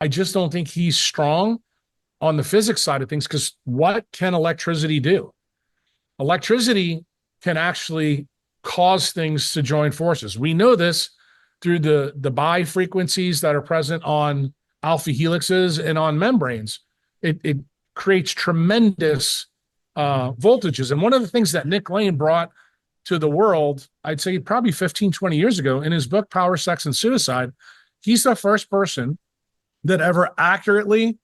I just don't think he's strong on the physics side of things, because what can electricity do? Electricity can actually cause things to join forces. We know this through the bi frequencies that are present on alpha helixes and on membranes. It creates tremendous voltages. And one of the things that Nick Lane brought to the world, I'd say probably 15, 20 years ago, in his book, Power, Sex, and Suicide, he's the first person that ever accurately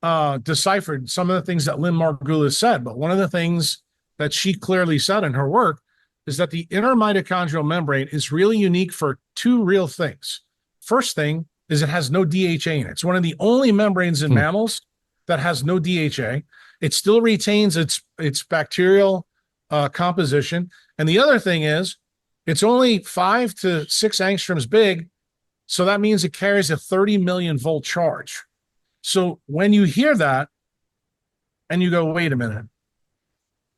deciphered some of the things that Lynn Margulis said. But one of the things that she clearly said in her work is that the inner mitochondrial membrane is really unique for two real things. First thing is it has no DHA in it. It's one of the only membranes in mammals that has no DHA. It still retains its bacterial composition. And the other thing is it's only 5 to 6 angstroms big. So that means it carries a 30 million volt charge. So when you hear that and you go, wait a minute,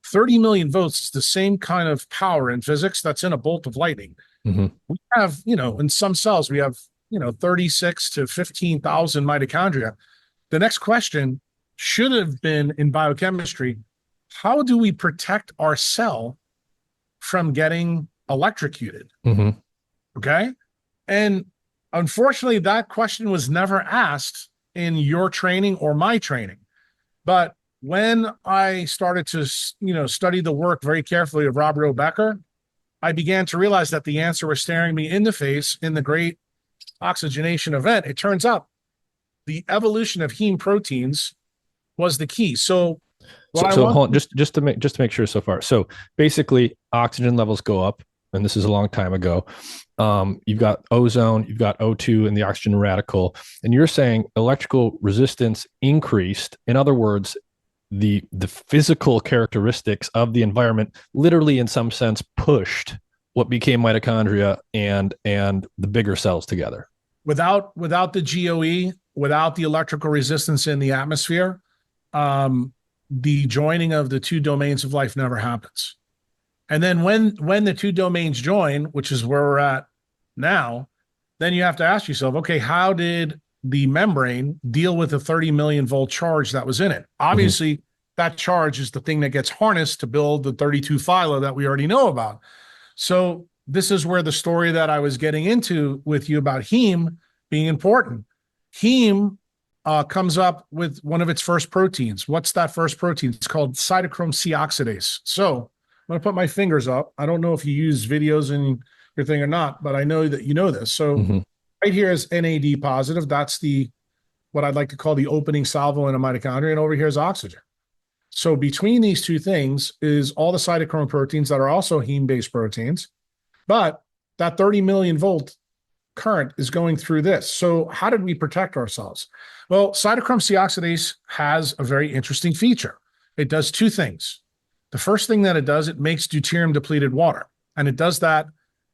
30 million volts is the same kind of power in physics that's in a bolt of lightning. We have, in some cells, we have, 36 to 15,000 mitochondria. The next question should have been in biochemistry, how do we protect our cell from getting electrocuted? Okay. And unfortunately, that question was never asked in your training or my training. But when I started to, study the work very carefully of Robert O. Becker, I began to realize that the answer was staring me in the face in the great oxygenation event. It turns out the evolution of heme proteins was the key. So hold on, just to make sure so far. So basically, oxygen levels go up, and this is a long time ago. You've got ozone, you've got O2 and the oxygen radical, and you're saying electrical resistance increased. In other words, the physical characteristics of the environment literally, in some sense, pushed what became mitochondria and the bigger cells together. Without the GOE, without the electrical resistance in the atmosphere, the joining of the two domains of life never happens. And then when the two domains join, which is where we're at now, then you have to ask yourself, okay, how did the membrane deal with the 30 million volt charge that was in it? Obviously, that charge is the thing that gets harnessed to build the 32 phyla that we already know about. So this is where the story that I was getting into with you about heme being important. Heme comes up with one of its first proteins. What's that first protein? It's called cytochrome C oxidase. So I'm going to put my fingers up. I don't know if you use videos in your thing or not, but I know that you know this. So right here is NAD positive. That's what I'd like to call the opening salvo in a mitochondria. And over here is oxygen. So between these two things is all the cytochrome proteins that are also heme-based proteins. But that 30 million volt current is going through this. So how did we protect ourselves? Well, cytochrome C oxidase has a very interesting feature. It does two things. The first thing that it does, it makes deuterium-depleted water. And it does that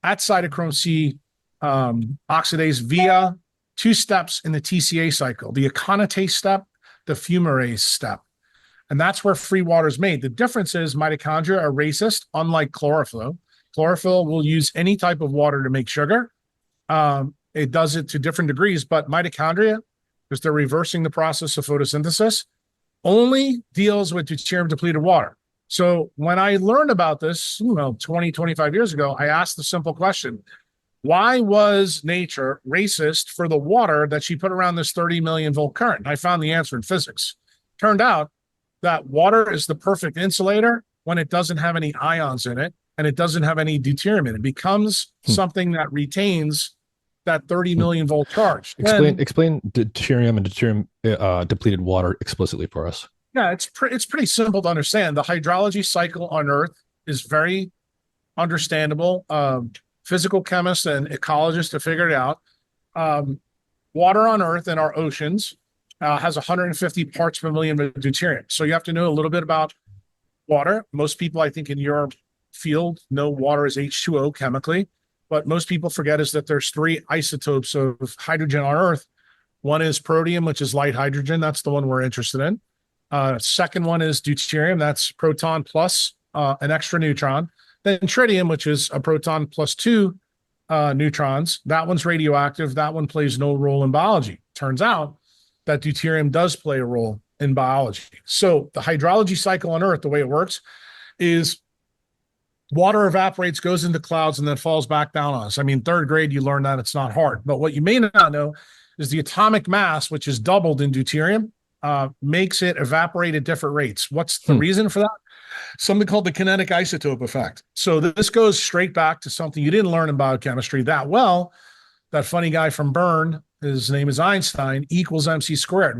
at cytochrome C oxidase via two steps in the TCA cycle, the aconitase step, the fumarase step. And that's where free water is made. The difference is mitochondria are racist, unlike chlorophyll. Chlorophyll will use any type of water to make sugar. It does it to different degrees, but mitochondria, because they're reversing the process of photosynthesis, only deals with deuterium-depleted water. So when I learned about this, 20, 25 years ago, I asked the simple question, why was nature racist for the water that she put around this 30 million volt current? And I found the answer in physics. Turned out that water is the perfect insulator when it doesn't have any ions in it and it doesn't have any deuterium in it. It becomes something that retains that 30 million volt charge. Explain deuterium and deuterium depleted water explicitly for us. Yeah, it's pretty simple to understand. The hydrology cycle on Earth is very understandable. Physical chemists and ecologists have figured it out. Water on Earth in our oceans has 150 parts per million of deuterium. So you have to know a little bit about water. Most people, I think, in your field know water is H2O chemically. What most people forget is that there's 3 isotopes of hydrogen on Earth. One is protium, which is light hydrogen. That's the one we're interested in. Second one is deuterium. That's proton plus an extra neutron. Then tritium, which is a proton plus 2 neutrons. That one's radioactive. That one plays no role in biology. Turns out that deuterium does play a role in biology. So the hydrology cycle on Earth, the way it works, is water evaporates, goes into clouds, and then falls back down on us. I mean, third grade, you learn that it's not hard. But what you may not know is the atomic mass, which is doubled in deuterium, makes it evaporate at different rates. What's the reason for that? Something called the kinetic isotope effect. So this goes straight back to something you didn't learn in biochemistry that well. That funny guy from Bern, his name is Einstein, equals MC squared.